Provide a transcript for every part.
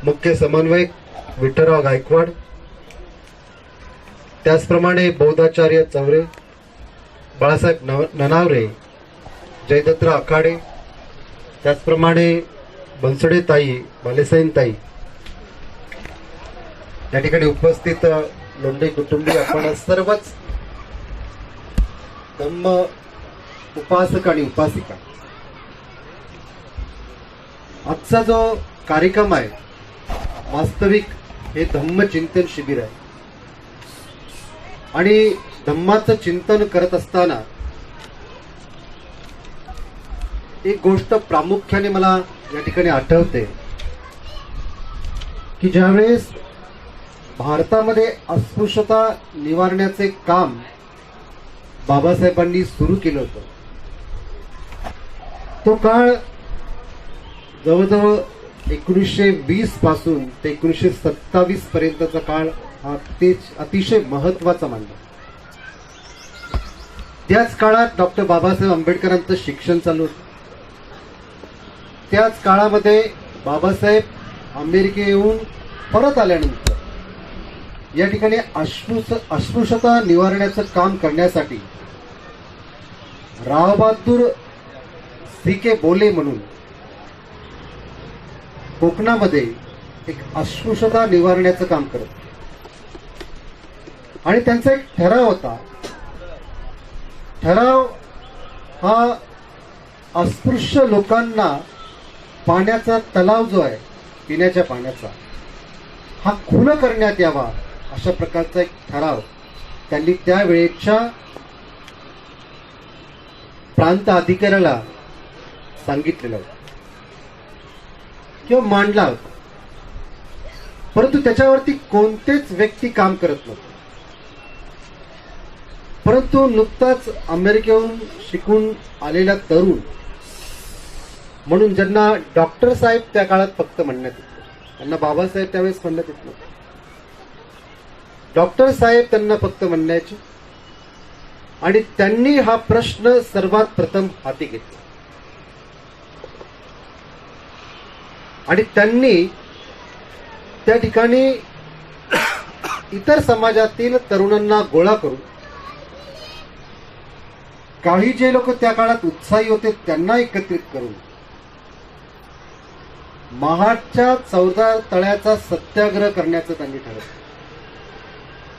मुख्य समन्वयक विठ्ठलराव गायकवाड, त्याचप्रमाणे बौद्धाचार्य चौरे, बाळासाहेब ननावरे, जयदत्तराव आखाडे, त्याचप्रमाणे बनसोडे ताई, बालेसाईन ताई, या ठिकाणी उपस्थित लोंढे कुटुंबीय, आपण सर्वच धम्म उपासक आणि उपासिका. आजचा जो कार्यक्रम आहे वास्तविक हे धम्म चिंतन शिबिर आहे आणि धम्माचं चिंतन करत असताना एक गोष्ट प्रामुख्याने मला या ठिकाणी आठवते की ज्यावेळेस भारतामध्ये अस्पृश्यता निवारण्याचे काम बाबासाहेबांनी सुरू केलं होतं, तो काळ जवळजवळ 1920 पासून ते 1927 पर्यंतचा काळ हा अतिशय महत्वाचा मानला. त्याच काळात डॉक्टर बाबासाहेब आंबेडकरांचं शिक्षण चालू होतं. त्याच काळामध्ये बाबासाहेब अमेरिके येऊन परत आल्यानंतर या ठिकाणी अस्पृश्यता निवारण्याचं काम करण्यासाठी रावबहादूर सी.के. बोले म्हणून कोकणामध्ये एक अस्पृश्यता निवारण्याचं काम करत, आणि त्यांचा एक ठराव होता. ठराव हा अस्पृश्य लोकांना पाण्याचा तलाव जो आहे पिण्याच्या पाण्याचा हा खुला करण्यात यावा, अशा प्रकारचा एक ठराव त्यांनी त्यावेळेच्या प्रांत अधिकाऱ्याला सांगितलेला होता किंवा मांडला होता, परंतु त्याच्यावरती कोणतेच व्यक्ती काम करत नव्हते. परंतु नुकताच अमेरिकेहून शिकून आलेला तरुण म्हणून ज्यांना डॉक्टर साहेब त्या काळात फक्त म्हणण्यात येत, त्यांना बाबासाहेब त्यावेळेस म्हणण्यात येत नव्हतं, डॉक्टर साहेब त्यांना फक्त म्हणण्याचे, आणि त्यांनी हा प्रश्न सर्वात प्रथम हाती घेतला आणि त्यांनी त्या ठिकाणी इतर समाजातील तरुणांना गोळा करून काही जे लोक त्या काळात उत्साही होते त्यांना एकत्रित करून महाडच्या 14 तळ्याचा सत्याग्रह करण्याचं त्यांनी ठरवलं.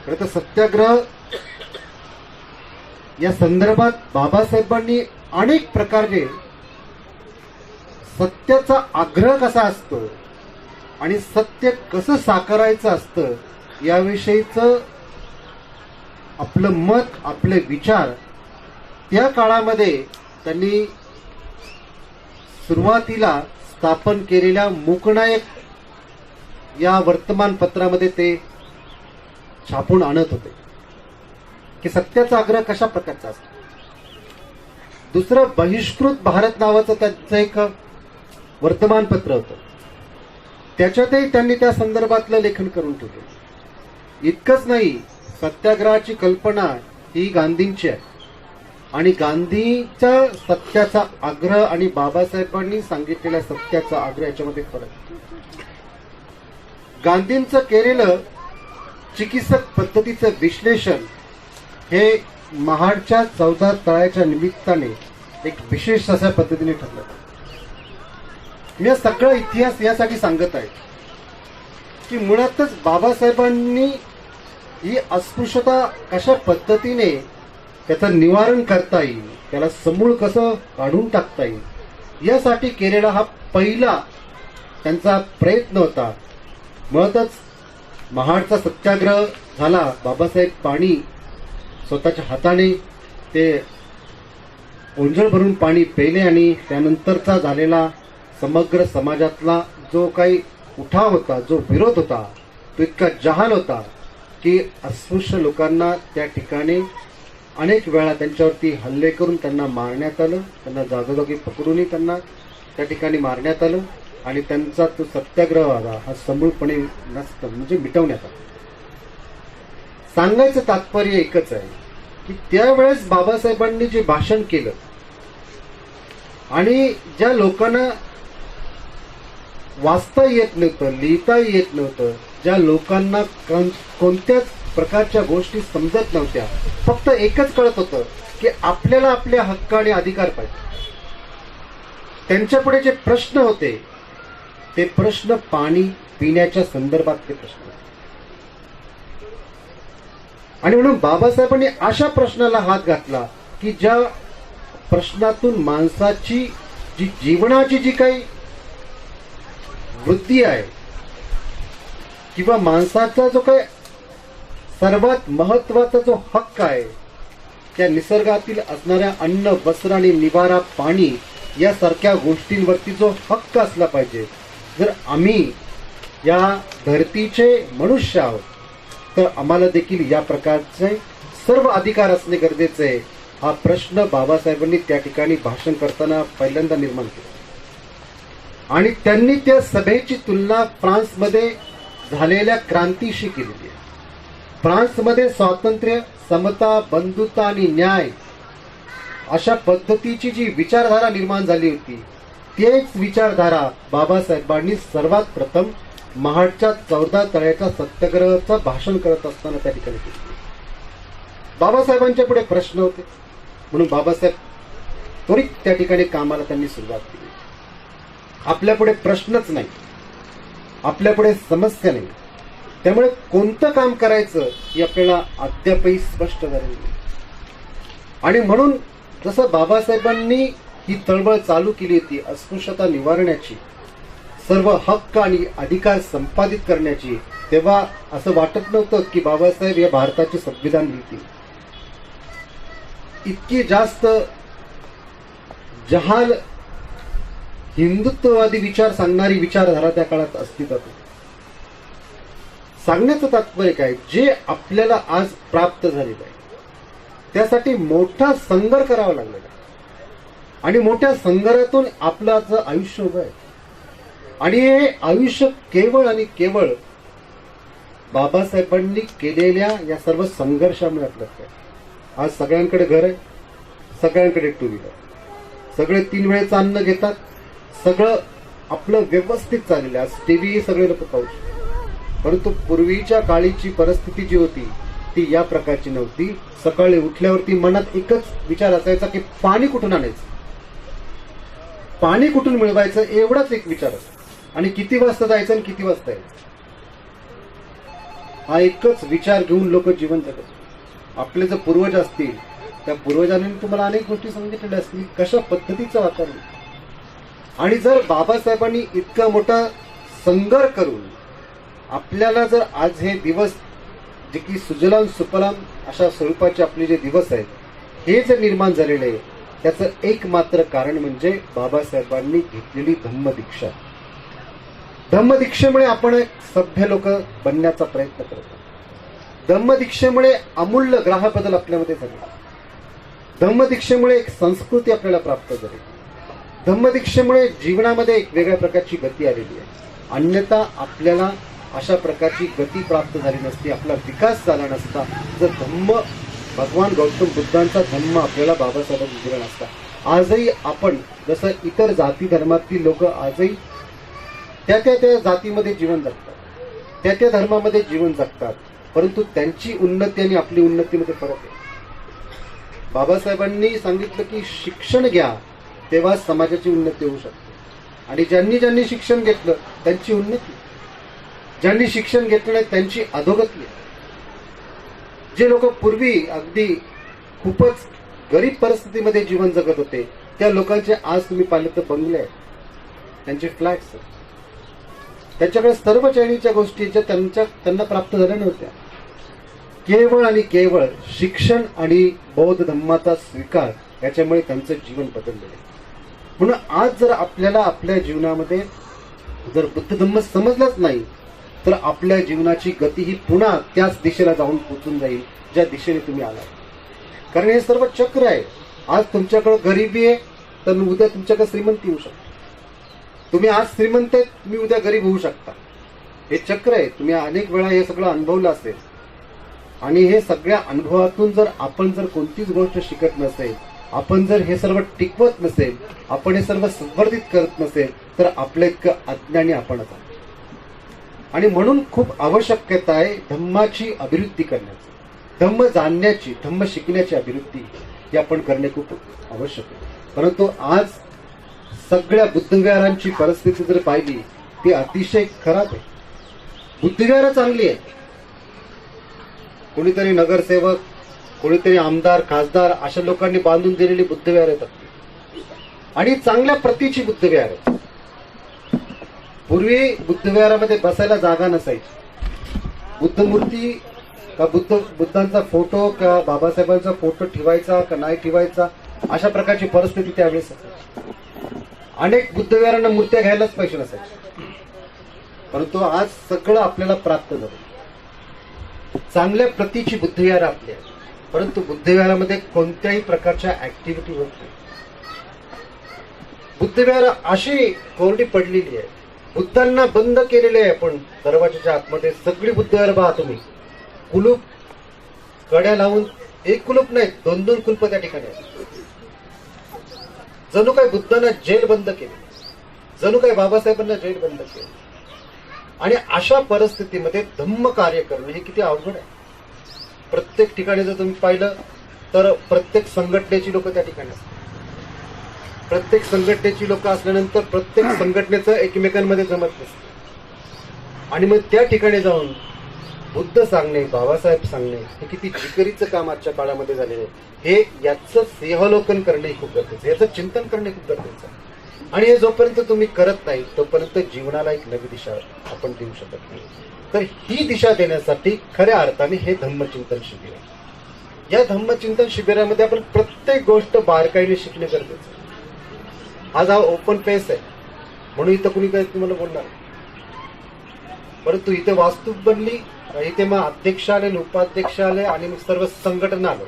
खरं तर सत्याग्रह या संदर्भात बाबासाहेबांनी अनेक प्रकारे सत्याचा आग्रह कसा असतो आणि सत्य कसं साकारायचं असतं याविषयीचं आपलं मत, आपले विचार त्या काळामध्ये त्यांनी सुरुवातीला स्थापन केलेल्या मूकनायक या वर्तमानपत्रामध्ये ते छापून आणत होते की सत्याचा आग्रह कशा प्रकारचा असतो. दुसरं बहिष्कृत भारत नावाचं त्यांचं एक वर्तमानपत्र होतं, त्याच्यातही त्यांनी त्या संदर्भातलं लेखन करून ठेवलं. इतकंच नाही, सत्याग्रहाची कल्पना ही गांधींची आहे आणि गांधीचा सत्याचा आग्रह आणि बाबासाहेबांनी सांगितलेल्या सत्याचा आग्रह याच्यामध्ये फरक. गांधींचं केलेलं चिकित्सक पद्धतीचं विश्लेषण हे महाडच्या 14 तळ्याच्या निमित्ताने एक विशेष अशा पद्धतीने ठरलं. मी सगळं इतिहास यासाठी सांगत आहे की मुळातच बाबासाहेबांनी ही अस्पृश्यता कशा पद्धतीने त्याचं निवारण करता येईल, त्याला समूळ कसं काढून टाकता येईल यासाठी केलेला हा पहिला त्यांचा प्रयत्न होता. मुळातच महाडचा सत्याग्रह झाला. बाबासाहेब पाणी स्वतःच्या हाताने ते ओंजळ भरून पाणी पेले आणि त्यानंतरचा झालेला समग्र समाजातला जो काही उठाव होता, जो विरोध होता, तो इतका जहाल होता की अस्पृश्य लोकांना त्या ठिकाणी अनेक वेळा त्यांच्यावरती हल्ले करून त्यांना मारण्यात आलं, त्यांना जागोजागी पकडूनही त्यांना त्या ठिकाणी मारण्यात आलं आणि त्यांचा तो सत्याग्रह हा समूळपणे नष्ट म्हणजे मिटवण्यात आला. सांगायचं तात्पर्य एकच आहे की त्यावेळेस बाबासाहेबांनी जे भाषण केलं आणि ज्या लोकांना वाचता येत नव्हतं, लिहिता येत नव्हतं, ज्या लोकांना कोणत्याच प्रकारच्या गोष्टी समजत नव्हत्या, फक्त एकच कळत होतं की आपल्याला आपले हक्क आणि अधिकार पाहिजे. त्यांच्यापुढे जे प्रश्न होते ते प्रश्न पाणी पिण्याच्या संदर्भातले प्रश्न होते. आणि म्हणून बाबासाहेबांनी अशा प्रश्नाला हात घातला की ज्या प्रश्नातून माणसाची जी जीवनाची जी काही वृत्ती आहे किंवा माणसाचा जो काही सर्वात महत्वाचा जो हक्क आहे, त्या निसर्गातील असणाऱ्या अन्न, वस्त्र आणि निवारा, पाणी यासारख्या गोष्टींवरती जो हक्क असला पाहिजे, जर आम्ही या धरतीचे मनुष्य आहोत तर आम्हाला देखील या प्रकारचे सर्व अधिकार असणे गरजेचे आहे. हा प्रश्न बाबासाहेबांनी त्या ठिकाणी भाषण करताना पहिल्यांदा निर्माण केला. आणि त्यांनी त्या सभेची तुलना फ्रान्समध्ये झालेल्या क्रांतीशी केलेली आहे. फ्रान्समध्ये स्वातंत्र्य, समता, बंधुता आणि न्याय अशा पद्धतीची जी विचारधारा निर्माण झाली होती, तेच विचारधारा बाबासाहेबांनी सर्वात प्रथम महाडच्या 14 तळ्याच्या सत्याग्रहाचं भाषण करत असताना त्या ठिकाणी केली. बाबासाहेबांच्या पुढे प्रश्न होते म्हणून बाबासाहेब त्वरित त्या ठिकाणी कामाला त्यांनी सुरुवात केली. आपल्यापुढे प्रश्नच नाही, आपल्यापुढे समस्या नाही, त्यामुळे कोणतं काम करायचं हे आपल्याला अद्यापही स्पष्ट झालेलं नाही. आणि म्हणून जसं बाबासाहेबांनी ही चळवळ चालू केली होती अस्पृश्यता निवारण्याची, सर्व हक्क आणि अधिकार संपादित करण्याची, तेव्हा असं वाटत नव्हतं की बाबासाहेब या भारताचे संविधान लिहितील. इतकी जास्त जहाल हिंदुत्ववादी विचार सांगणारी विचारधारा त्या काळात अस्तित्वात होती. सांगण्याचं तात्पर्य काय, जे आपल्याला आज प्राप्त झालेलं आहे त्यासाठी मोठा संघर्ष करावा लागलेला आहे आणि मोठ्या संघर्षातून आपलं आज आयुष्य उभं आहे. आणि हे आयुष्य केवळ आणि केवळ बाबासाहेबांनी केलेल्या या सर्व संघर्षामुळे आपलं आहे. आज सगळ्यांकडे घर आहे, सगळ्यांकडे टू व्हीलर, सगळे 3 वेळेचं अन्न घेतात, सगळं आपलं व्यवस्थित चाललेलं आहे. आज टीव्ही सगळे लोक पाहू शकतात. परंतु पूर्वीच्या काळीची परिस्थिती जी होती ती या प्रकारची नव्हती. सकाळी उठल्यावरती मनात एकच विचार असायचा की पाणी कुठून आणायचं, पाणी कुठून मिळवायचं, एवढाच एक विचार असायचा. आणि किती वाजता जायचं आणि किती वाजता यायचं, हा एकच विचार घेऊन लोक जीवन जगत. आपले जर पूर्वज असतील त्या पूर्वजांनी तुम्हाला अनेक गोष्टी सांगितलेल्या असतील कशा पद्धतीचं वातावरण. आणि जर बाबासाहेबांनी इतका मोठा संघर्ष करून आपल्याला जर आज हे दिवस जे की सुजलाम सुफलाम अशा स्वरूपाचे आपले जे दिवस आहेत हे जे निर्माण झालेले आहे, त्याचं एकमात्र कारण म्हणजे बाबासाहेबांनी घेतलेली धम्मदीक्षा. धम्मदीक्षेमुळे आपण एक सभ्य लोक बनण्याचा प्रयत्न करतो. धम्मदीक्षेमुळे अमूल्य ग्राह बदल आपल्यामध्ये झाले. धम्मदीक्षेमुळे एक संस्कृती आपल्याला प्राप्त झाली. धम्मदीक्षेमुळे जीवनामध्ये एक वेगळ्या प्रकारची गती आलेली आहे. अन्यथा आपल्याला अशा प्रकारची गती प्राप्त झाली नसती, आपला विकास झाला नसता जर धम्म, भगवान गौतम बुद्धांचा धम्म आपल्याला बाबासाहेबांनी दिला नसता. आजही आपण जसं इतर जाती धर्मातील लोक आजही त्या जातीमध्ये जीवन जगतात, त्या धर्मामध्ये जीवन जगतात, परंतु त्यांची उन्नती आणि आपली उन्नतीमध्ये फरक आहे. बाबासाहेबांनी सांगितलं की शिक्षण घ्या तेव्हा समाजाची उन्नती होऊ शकते. आणि ज्यांनी शिक्षण घेतलं त्यांची उन्नती, ज्यांनी शिक्षण घेतलं नाही त्यांची अधोगती. जे लोक पूर्वी अगदी खूपच गरीब परिस्थितीमध्ये जीवन जगत होते त्या लोकांचे आज तुम्ही पाहिले तर बंगले आहेत, त्यांचे फ्लॅट्स, त्यांच्याकडे सर्व श्रेणीच्या गोष्टी ज्या त्यांना प्राप्त झाल्या नव्हत्या. केवळ आणि केवळ शिक्षण आणि बौद्ध धम्माचा स्वीकार याच्यामुळे त्यांचं जीवन बदललेलं आहे. म्हणून आज जर आपल्याला आपल्या जीवनामध्ये जर बुद्ध धम्म समजलाच नाही तर आपल्या जीवनाची गती ही पुन्हा त्याच दिशेला जाऊन पोचून जाईल ज्या दिशेने तुम्ही आला. कारण हे सर्व चक्र आहे. आज तुमच्याकडे गरिबी आहे तर उद्या तुमच्याकडे श्रीमंती होऊ शकते. तुम्ही आज श्रीमंत आहेत, तुम्ही उद्या गरीब होऊ शकता. हे चक्र आहे. तुम्ही अनेक वेळा हे सगळं अनुभवलं असेल. आणि हे सगळ्या अनुभवातून जर आपण जर कोणतीच गोष्ट शिकत नसेल, आपण जर हे सर्व टिकवत नसेल, आपण हे सर्व संवर्धित करत नसेल तर आपलं इतकं अज्ञानी आपणच आहोत. आणि म्हणून खूप आवश्यकता आहे धम्माची अभिवृद्धी करण्याची, धम्म जाणण्याची, धम्म शिकण्याची अभिवृद्धी ही आपण करणे खूप आवश्यक आहे. परंतु आज सगळ्या बुद्धविहारांची परिस्थिती जर पाहिली ती अतिशय खराब आहे. बुद्धविहार चांगली आहे, कोणीतरी नगरसेवक, कोणीतरी आमदार, खासदार अशा लोकांनी बांधून दिलेली बुद्धविहार आहेत आणि चांगल्या प्रतीची बुद्धविहार आहेत. पूर्वी बुद्धविहारामध्ये बसायला जागा नसायची. बुद्धमूर्ती का बुद्धांचा फोटो का बाबासाहेबांचा फोटो ठेवायचा का नाही ठेवायचा अशा प्रकारची परिस्थिती त्यावेळेस असायची. अनेक बुद्धविहारांना मूर्त्या घ्यायलाच पैसे नसायचे. परंतु आज सगळं आपल्याला प्राप्त झालं. चांगल्या प्रतीची बुद्धविहार आपली आहे, परंतु बुद्धविहारामध्ये कोणत्याही प्रकारच्या ऍक्टिव्हिटी होत नाही. बुद्धविहार अशी कोरडी पडलेली आहे, बुद्धांना बंद केलेले आहे. आपण दरवाजाच्या आतमध्ये सगळी बुद्धविहार पहा तुम्ही, कुलूप कड्या लावून, एक कुलूप नाही 2-2 कुलप त्या ठिकाणी आहेत. जणू काय बुद्धांना जेल बंद केली, जणू काय बाबासाहेबांना जेल बंद केली. आणि अशा परिस्थितीमध्ये धम्म कार्य करणं हे किती अवघड आहे. प्रत्येक ठिकाणी जर तुम्ही पाहिलं तर प्रत्येक संघटनेची लोक त्या ठिकाणी असतात. प्रत्येक संघटनेची लोक असल्यानंतर प्रत्येक संघटनेचं एकमेकांमध्ये जमत नसतं. आणि मग त्या ठिकाणी जाऊन बुद्ध सांगणे, बाबासाहेब सांगणे हे किती जिकरीचं काम आजच्या काळामध्ये झालेलं आहे. हे याचं सिंहावलोकन करणे खूप गरजेचं, याचं चिंतन करणे खूप गरजेचं आहे. आणि हे जोपर्यंत तुम्ही करत नाही तोपर्यंत जीवनाला एक नवी दिशा आपण देऊ शकत नाही. तर ही दिशा देण्यासाठी खऱ्या अर्थाने हे धम्मचिंतन शिबिर आहे. या धम्मचिंतन शिबिरामध्ये आपण प्रत्येक गोष्ट बारकाईने शिकणे गरजेचं आहे. आज हा ओपन फेस आहे म्हणून इथं कुणी काही तुम्हाला बोलणार, परंतु इथे वास्तू बनली, इथे मग अध्यक्ष आले, उपाध्यक्ष आले आणि मग सर्व संघटना आलं.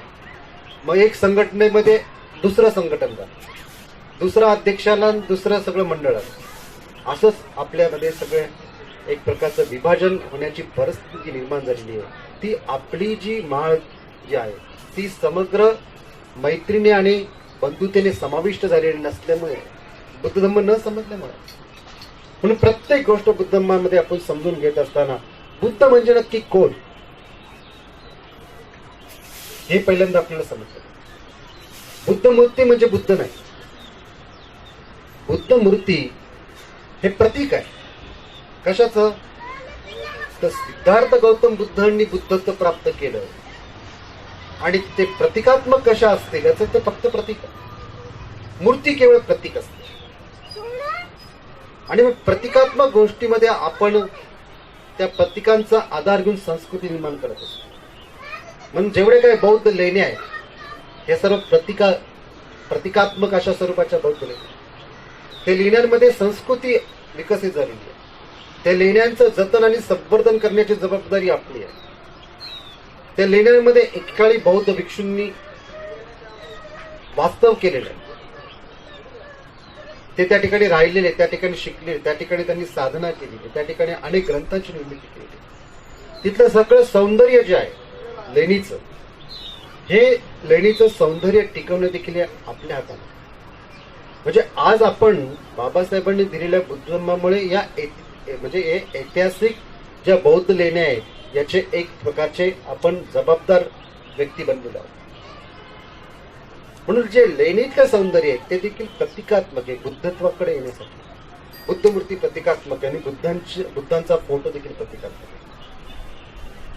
मग एक संघटनेमध्ये दुसरं संघटन झालं, दुसरा अध्यक्षाला, दुसरं सगळं मंडळ आलं. असंच आपल्यामध्ये सगळे एक प्रकारचं विभाजन होण्याची परिस्थिती निर्माण झालेली आहे. ती आपली जी माळ जी आहे ती समग्र मैत्रीने आणि बंधुतेने समाविष्ट झालेली नसल्यामुळे, बुद्ध धम्म न समजल्यामुळे, म्हणून प्रत्येक गोष्ट बुद्ध धम्मामध्ये आपण समजून घेत असताना बुद्ध म्हणजे नक्की कोण हे पहिल्यांदा आपल्याला समजतं. बुद्ध मूर्ती म्हणजे बुद्ध नाही, बुद्ध मूर्ती हे प्रतीक आहे. कशाचं? तर सिद्धार्थ गौतम बुद्धांनी बुद्धत्व प्राप्त केलं आणि ते प्रतिकात्मक कशा असतील याचं ते फक्त प्रतीक आहे. मूर्ती केवळ प्रतीक असते. आणि मग प्रतिकात्मक गोष्टीमध्ये आपण त्या प्रतीकांचा आधार घेऊन संस्कृती निर्माण करत असतो. म्हणून जेवढे काही बौद्ध लेणे आहेत हे सर्व प्रतिकात्मक अशा स्वरूपाच्या बौद्ध लेण्या. ते लेण्यांमध्ये संस्कृती विकसित झालेली आहे. त्या लेण्यांचं जतन आणि संवर्धन करण्याची जबाबदारी आपली आहे. त्या लेण्यांमध्ये एकेकाळी बौद्ध भिक्षूंनी वास्तव केलेलं आहे. ते त्या ठिकाणी राहिलेले, त्या ठिकाणी शिकले, त्या ठिकाणी त्यांनी साधना केली, त्या ठिकाणी अनेक ग्रंथांची निर्मिती केली. तिथलं सगळं सौंदर्य जे आहे लेणीचं, हे लेणीचं सौंदर्य टिकवणं देखील आपल्या हातात. म्हणजे आज आपण बाबासाहेबांनी दिलेल्या बुद्ध धम्मामुळे या म्हणजे ऐतिहासिक ज्या बौद्ध लेण्या आहेत याचे एक प्रकारचे आपण जबाबदार व्यक्ती बनलेलो आहोत. म्हणून जे लेणीतलं सौंदर्य आहे ते देखील प्रतिकात्मक आहे बुद्धत्वाकडे येण्यासाठी. बुद्धमूर्ती प्रतिकात्मक आहे आणि बुद्धांचा फोटो देखील प्रतिकात्मक आहे.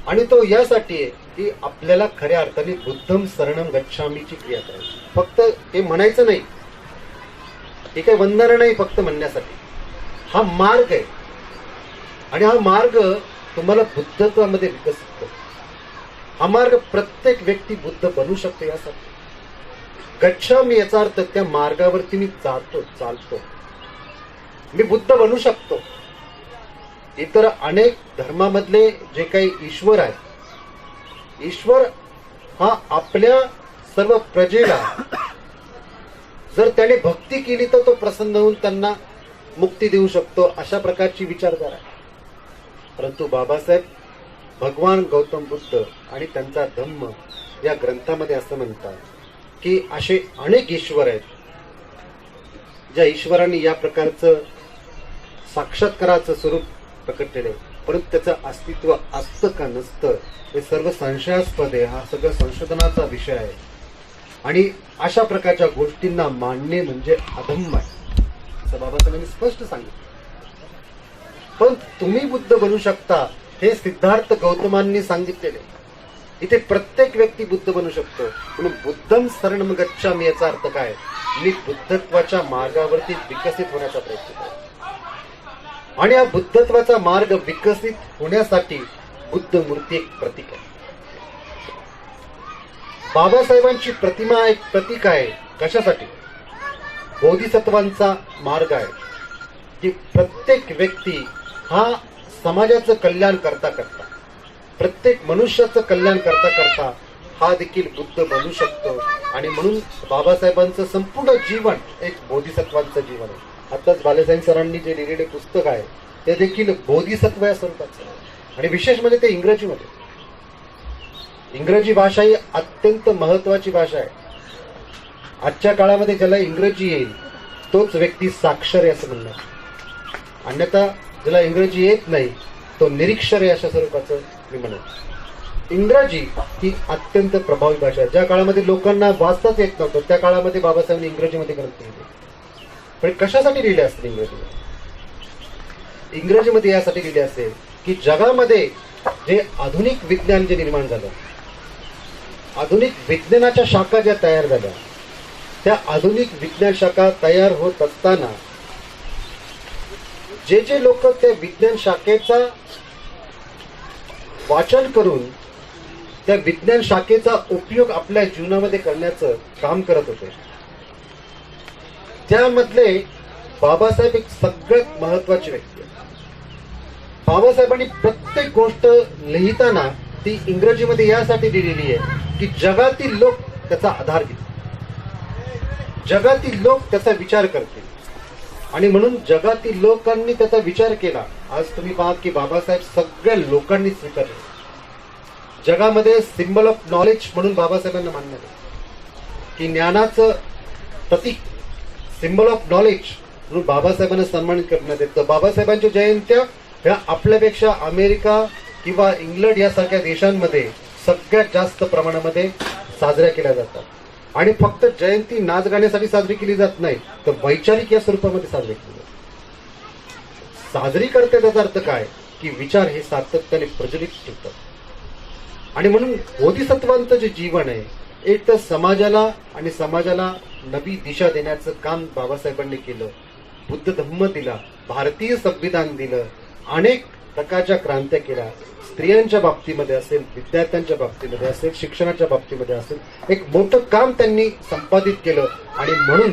आणि तो यासाठी आहे की आपल्याला खऱ्या अर्थाने बुद्धम शरणम गच्छामीची क्रिया करायची. फक्त हे म्हणायचं नाही, हे काही वंदना नाही फक्त म्हणण्यासाठी. हा मार्ग आहे आणि हा मार्ग तुम्हाला बुद्धत्वामध्ये विकसित करतो. हा मार्ग प्रत्येक व्यक्ती बुद्ध बनू शकतो. यासाठी गच्छामी याचा अर्थ त्या मार्गावरती मी चालतो, मी बुद्ध बनू शकतो. इतर अनेक धर्मामधले जे काही ईश्वर आहेत, ईश्वर हा आपल्या सर्व प्रजेला जर त्याने भक्ती केली तर तो प्रसन्न होऊन त्यांना मुक्ती देऊ शकतो, अशा प्रकारची विचारधारा आहे. परंतु बाबासाहेब, भगवान गौतम बुद्ध आणि त्यांचा धम्म या ग्रंथामध्ये असं म्हणतात की असे अनेक ईश्वर आहेत ज्या ईश्वरांनी या प्रकारचं साक्षात्काराचं स्वरूप प्रकटलेलं आहे, परंतु त्याचं अस्तित्व असतं का नसतं हे सर्व संशयास्पद आहे. हा सगळं संशोधनाचा विषय आहे आणि अशा प्रकारच्या गोष्टींना मानणे म्हणजे अधम्य आहे असं बाबासाहेबांनी स्पष्ट सांगितलं. पण तुम्ही बुद्ध बनू शकता हे सिद्धार्थ गौतमांनी सांगितलेले. इथे प्रत्येक व्यक्ती बुद्ध बनू शकतो. म्हणून बुद्धम शरणम गच्छामि याचा अर्थ काय? मी बुद्धत्वाच्या मार्गावरती विकसित होण्याचा प्रयत्न करतो आणि या बुद्धत्वाचा मार्ग विकसित होण्यासाठी बुद्ध मूर्ती एक प्रतीक आहे. बाबासाहेबांची प्रतिमा एक प्रतीक आहे. कशासाठी? बोधिसत्वांचा मार्ग आहे की प्रत्येक व्यक्ती हा समाजाचं कल्याण करता करता, प्रत्येक मनुष्याचं कल्याण करता करता हा देखील बुद्ध बनू शकतो. आणि म्हणून बाबासाहेबांचं संपूर्ण जीवन एक बोधिसत्वांचं जीवन आहे. आताच बालेसाहेब सरांनी जे लिहिलेले पुस्तक आहे ते देखील बोधिसत्व या स्वरूपाचं आहे आणि विशेष म्हणजे ते इंग्रजीमध्ये. इंग्रजी भाषा ही अत्यंत महत्वाची भाषा आहे. आजच्या काळामध्ये ज्याला इंग्रजी येईल तोच व्यक्ती साक्षर आहे असं म्हणणार. अन्यथा ज्याला इंग्रजी येत नाही तो निरीक्षर आहे अशा स्वरूपाचं मी म्हणेन. इंग्रजी ही अत्यंत प्रभावी भाषा आहे. ज्या काळामध्ये लोकांना वाचताच येत नव्हतं त्या काळामध्ये बाबासाहेबांनी इंग्रजीमध्ये ग्रंथ लिहिले. पण कशासाठी लिहिले असतील इंग्रजीमध्ये? इंग्रजीमध्ये यासाठी लिहिले असेल की जगामध्ये जे आधुनिक विज्ञान जे निर्माण झालं, आधुनिक विज्ञानाच्या शाखा ज्या तयार झाल्या, त्या आधुनिक विज्ञान शाखा तयार होत असताना जे जे लोक त्या विज्ञान शाखेचा वाचन करून त्या विज्ञान शाखेचा उपयोग आपल्या जीवनामध्ये करण्याचं काम करत होते, त्यामधले बाबासाहेब एक सगळ्यात महत्वाची व्यक्ती आहे. बाबासाहेबांनी प्रत्येक गोष्ट लिहिताना ती इंग्रजीमध्ये यासाठी लिहिलेली आहे की जगातील लोक त्याचा आधार घेतील, जगातील लोक त्याचा विचार करतील आणि म्हणून जगातील लोकांनी त्याचा विचार केला. आज तुम्ही पाहात की बाबासाहेब सगळ्या लोकांनी स्वीकारले. जगामध्ये सिम्बल ऑफ नॉलेज म्हणून बाबासाहेबांना मानण्यात आहे की ज्ञानाचं प्रतीक, सिम्बल ऑफ नॉलेज म्हणून बाबासाहेबांना सन्मानित करण्यात येतं. बाबासाहेबांच्या जयंत्या ह्या आपल्यापेक्षा अमेरिका किंवा इंग्लंड यासारख्या देशांमध्ये सगळ्यात जास्त प्रमाणामध्ये साजऱ्या केल्या जातात. आणि फक्त जयंती नाच गाण्यासाठी साजरी केली जात नाही तर वैचारिक या स्वरूपामध्ये साजरी केली जाते. साजरी करते त्याचा अर्थ काय की विचार हे सातत्याने प्रज्वलित ठेवतात. आणि म्हणून बोधिसत्वांचं जे जीवन आहे एक तर समाजाला नवी दिशा देण्याचं काम बाबासाहेबांनी केलं. बुद्ध धम्म दिला, भारतीय संविधान दिलं, अनेक प्रकारच्या क्रांत्या केल्या. स्त्रियांच्या बाबतीमध्ये असेल, विद्यार्थ्यांच्या बाबतीमध्ये असेल, शिक्षणाच्या बाबतीमध्ये असेल, एक मोठं काम त्यांनी संपादित केलं. आणि म्हणून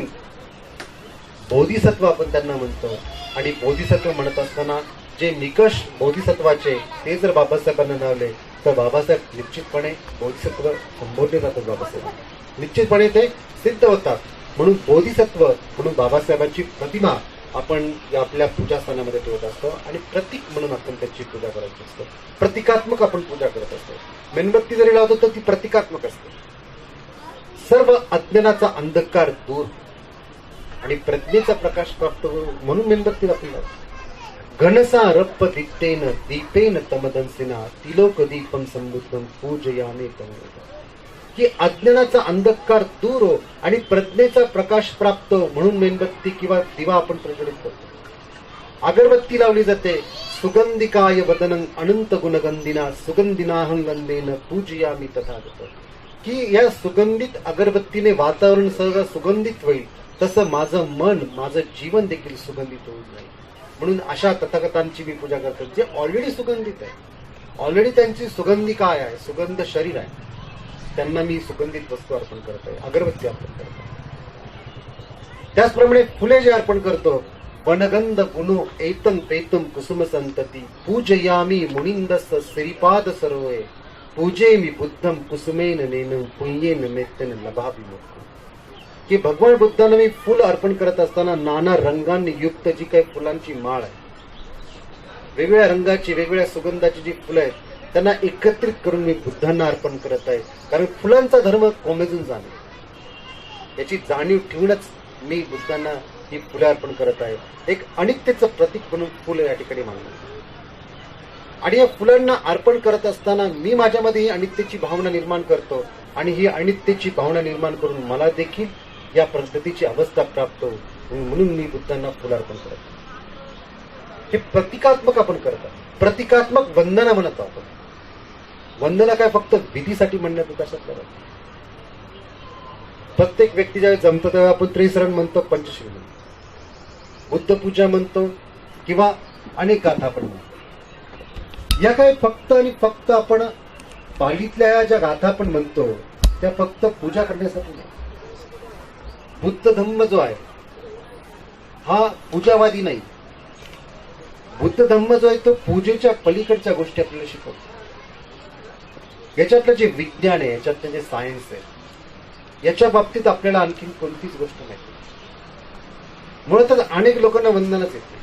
बोधिसत्व आपण त्यांना म्हणतो. आणि बोधिसत्व म्हणत असताना जे निकष बोधिसत्वाचे ते जर बाबासाहेबांना लावले तर बाबासाहेब निश्चितपणे बोधिसत्व संबोधले जातात. बाबासाहेब निश्चितपणे ते सिद्ध होतात. म्हणून बोधिसत्व म्हणून बाबासाहेबांची प्रतिमा आपण आपल्या पूजास्थानामध्ये ठेवत असतो आणि प्रतीक म्हणून आपण त्याची पूजा करायची असतो. प्रतिकात्मक आपण पूजा करत असतो. मेणबत्ती जरी लावतो तर ती प्रतिकात्मक असते. सर्व अज्ञानाचा अंधकार दूर आणि प्रज्ञेचा प्रकाश प्राप्त म्हणून मेणबत्ती आपण लावतो. घनसा रप्प दिट्टेन दीपेन तमदंसिना तिलोक दीपम समृद्धम पूजयामे तमोदम. की अज्ञानाचा अंधकार दूर हो आणि प्रज्ञेचा प्रकाश प्राप्त म्हणून मेणबत्ती किंवा दिवा आपण प्रज्वलित करतो. अगरबत्ती लावली जाते. सुगंधिकाय वदनं अनंत गुणगंधिना सुगंधिनाहं गंधेन पूजयामी तथागत. की या सुगंधित अगरबत्तीने वातावरण सगळं सुगंधित होईल तसं माझं मन, माझं जीवन देखील सुगंधित होईल नाही. म्हणून अशा तथागतांची मी पूजा करतो जे ऑलरेडी सुगंधित आहे. ऑलरेडी त्यांची सुगंधी काय आहे? सुगंध शरीर आहे. त्यांना मी सुगंधित वस्तू अर्पण करत आहे, अगरबत्ती अर्पण करत आहे. त्याचप्रमाणे फुले जे अर्पण करतो, वनगंध पुनो एतम पेतम कुसुम संतती पूजयामी मुनिंदस श्रीपाद सरोये पूजे मी बुद्धम कुसुमेन नेन पुण्येन मेत्तेन लभावी मोक्ष. की भगवान बुद्धांना मी फुल अर्पण करत असताना नाना रंगांनी युक्त जी काही फुलांची माळ आहे, वेगवेगळ्या रंगाची वेगवेगळ्या सुगंधाची जी फुलं आहेत त्यांना एकत्रित करून मी बुद्धांना अर्पण करत आहे. कारण फुलांचा धर्म कोमेजून जाणे याची जाणीव ठेवूनच मी बुद्धांना ही फुले अर्पण करत आहे. एक अनित्यतेचं प्रतीक म्हणून फुलं या ठिकाणी मानलं. आणि या फुलांना अर्पण करत असताना मी माझ्यामध्ये ही अनित्यतेची भावना निर्माण करतो आणि ही अनित्यतेची भावना निर्माण करून मला देखील या पद्धतीची अवस्था प्राप्त होईल. म्हणून मी बुद्धांना फुल अर्पण करतो. हे प्रतिकात्मक आपण करतो. प्रतिकात्मक वंदना म्हणत आहोत आपण. वंदना काय फक्त विधीसाठी म्हणण्यात येत असं करत. प्रत्येक व्यक्ती ज्यावेळी जमतं तेव्हा आपण त्रिसरण म्हणतो, पंचशील म्हणतो, बुद्ध पूजा म्हणतो किंवा अनेक गाथा आपण म्हणतो. या काय फक्त आणि फक्त आपण पालीतल्या ज्या गाथा आपण म्हणतो त्या फक्त पूजा करण्यासाठी नाही. बुद्ध धम्म जो आहे हा पूजावादी नाही. बुद्ध धम्म जो आहे तो पूजेच्या पलीकडच्या गोष्टी आपल्याला शिकवतो. याच्यातलं जे विज्ञान आहे, याच्यातलं जे सायन्स आहे, याच्या बाबतीत आपल्याला आणखी कोणतीच गोष्ट नाही. मुळातच अनेक लोकांना वंदनाच येते.